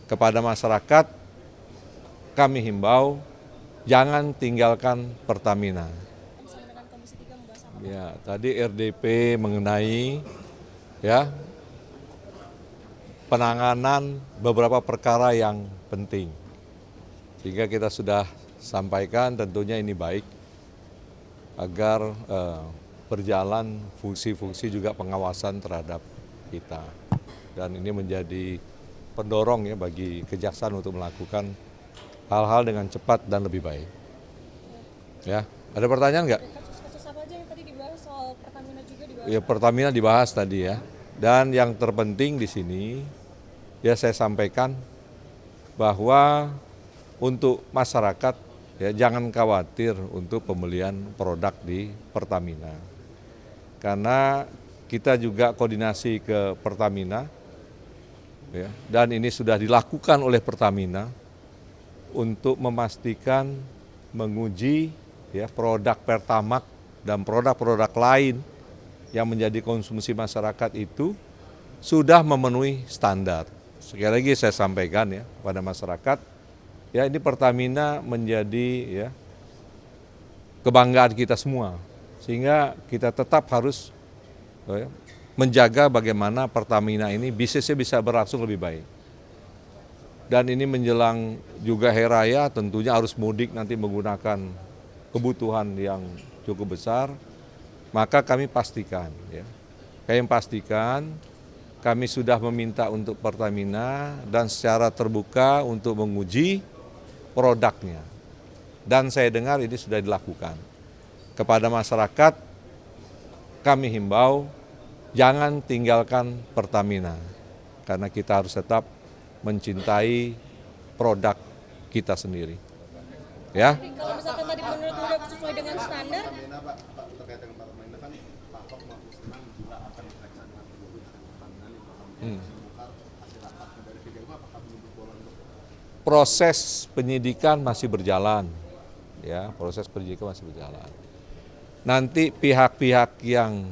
kepada masyarakat kami himbau jangan tinggalkan Pertamina. Ya, tadi RDP mengenai penanganan beberapa perkara yang penting. Sehingga kita sudah sampaikan tentunya ini baik agar berjalan fungsi-fungsi juga pengawasan terhadap kita. Dan ini menjadi pendorong ya bagi Kejaksaan untuk melakukan hal-hal dengan cepat dan lebih baik. Ya, ada pertanyaan nggak? Kasus apa aja yang tadi dibahas soal Pertamina juga dibahas? Ya, Pertamina dibahas tadi ya. Dan yang terpenting di sini ya saya sampaikan bahwa untuk masyarakat ya jangan khawatir untuk pembelian produk di Pertamina. Karena kita juga koordinasi ke Pertamina ya, dan ini sudah dilakukan oleh Pertamina untuk memastikan menguji ya produk Pertamax dan produk-produk lain yang menjadi konsumsi masyarakat itu sudah memenuhi standar. Sekali lagi saya sampaikan ya pada masyarakat, ya ini Pertamina menjadi ya kebanggaan kita semua, sehingga kita tetap harus menjaga bagaimana Pertamina ini bisnisnya bisa berlangsung lebih baik. Dan ini menjelang juga hari raya, tentunya arus mudik nanti menggunakan kebutuhan yang cukup besar, maka kami pastikan ya. Kami sudah meminta untuk Pertamina dan secara terbuka untuk menguji produknya. Dan saya dengar ini sudah dilakukan. Kepada masyarakat kami himbau jangan tinggalkan Pertamina karena kita harus tetap mencintai produk kita sendiri. Ya. Kalau misalkan tadi menurut udah sesuai dengan standar, Proses penyidikan masih berjalan, ya proses penyidikan masih berjalan. Nanti pihak-pihak yang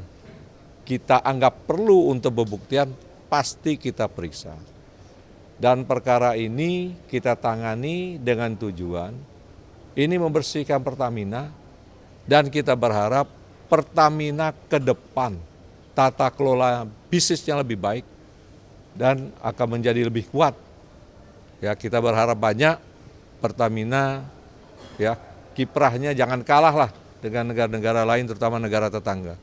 kita anggap perlu untuk pembuktian pasti kita periksa. Dan perkara ini kita tangani dengan tujuan ini membersihkan Pertamina dan kita berharap Pertamina ke depan tata kelola bisnisnya lebih baik dan akan menjadi lebih kuat. Ya, kita berharap banyak Pertamina ya kiprahnya jangan kalah lah dengan negara-negara lain terutama negara tetangga.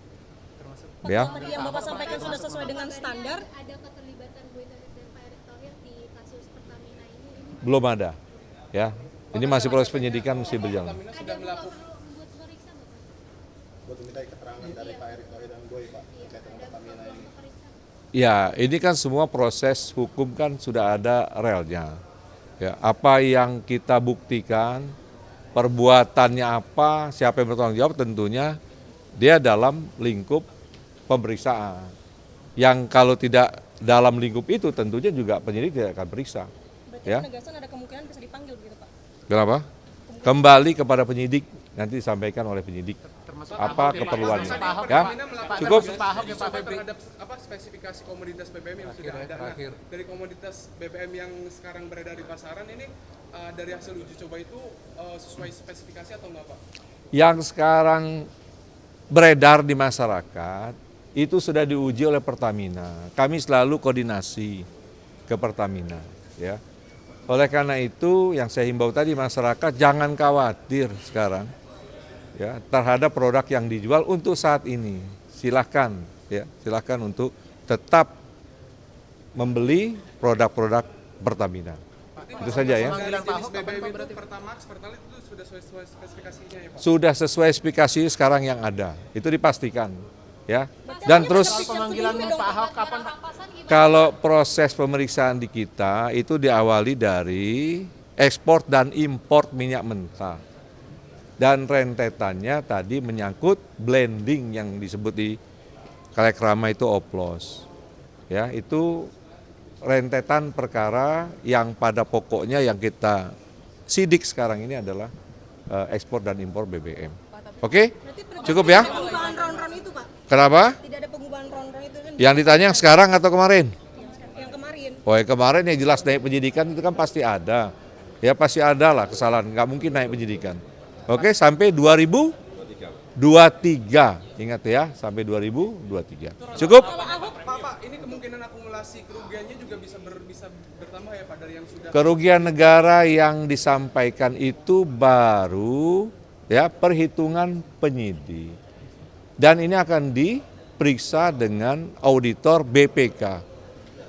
Ya. tadi yang Bapak sampaikan sudah sesuai dengan standar. Ada keterlibatan Bu Ita dan Pak Erick Thohir di kasus Pertamina ini? Belum ada. Ya. Ini masih proses penyidikan masih berjalan. Ada buat periksa Bapak? Buat minta keterangan dari Pak Erick Thohir dan Boy Pak terkait dengan Pertamina ini. Ya, ini kan semua proses hukum kan sudah ada relnya. Ya, apa yang kita buktikan, perbuatannya apa, siapa yang bertanggung jawab tentunya dia dalam lingkup pemeriksaan. Yang kalau tidak dalam lingkup itu tentunya juga penyidik tidak akan periksa. Berarti Ya. penegasan ada kemungkinan bisa dipanggil begitu Pak? Kenapa? Kembali kepada penyidik, nanti disampaikan oleh penyidik apa keperluannya. Ya, cukup. Terhadap spesifikasi komoditas BBM yang sudah ada. Nah, dari komoditas BBM yang sekarang beredar di pasaran ini dari hasil uji coba itu sesuai spesifikasi atau enggak Pak? Yang sekarang beredar di masyarakat itu sudah diuji oleh Pertamina. Kami selalu koordinasi ke Pertamina, ya. Oleh karena itu yang saya himbau tadi masyarakat jangan khawatir sekarang ya terhadap produk yang dijual untuk saat ini. Silahkan untuk tetap membeli produk-produk Pertamina. Itu saja ya. Jenis BBM itu Pertamax, Pertalite itu sudah sesuai spesifikasinya ya Pak? Sudah sesuai spesifikasi sekarang yang ada. Itu dipastikan ya. Dan terus Pemanggilan Pak Ahok kapan Pak? kalau proses pemeriksaan di kita itu diawali dari ekspor dan impor minyak mentah. Dan rentetannya tadi menyangkut blending yang disebut di Kalekrama itu oplos. Ya, itu rentetan perkara yang pada pokoknya yang kita sidik sekarang ini adalah ekspor dan impor BBM. Oke? Cukup ya? Pengubahan ron-ron itu Pak? Kenapa? Tidak ada pengubahan ron-ron itu kan Yang ditanya yang sekarang atau kemarin? yang kemarin. Oh ya kemarin yang jelas naik penyidikan itu kan pasti ada. Ya pasti ada lah kesalahan, nggak mungkin naik penyidikan. Oke, sampai 2023. Ingat ya, sampai 2023. Cukup? Pak, ini kemungkinan akumulasi kerugiannya juga bisa bertambah ya Pak dari yang sudah. Kerugian negara yang disampaikan itu baru ya perhitungan penyidik. Dan ini akan diperiksa dengan auditor BPK.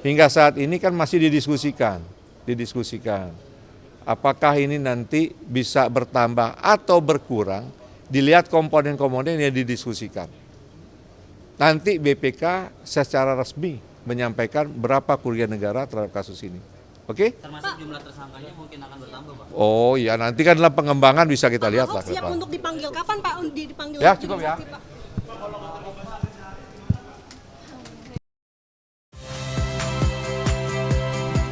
Hingga saat ini kan masih didiskusikan. Apakah ini nanti bisa bertambah atau berkurang, dilihat komponen-komponen yang didiskusikan. Nanti BPK secara resmi menyampaikan berapa kerugian negara terhadap kasus ini. Oke? Termasuk jumlah tersangkanya mungkin akan bertambah, Pak. Oh ya, nanti kan dalam pengembangan bisa kita lihat lah. Ahok siap untuk dipanggil. Kapan Pak dipanggil? Ya, cukup ya. Pak?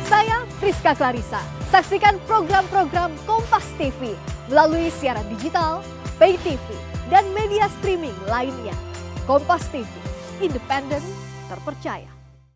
Saya Friska Clarissa. Saksikan program-program Kompas TV melalui siaran digital, pay TV, dan media streaming lainnya. Kompas TV, independen, terpercaya.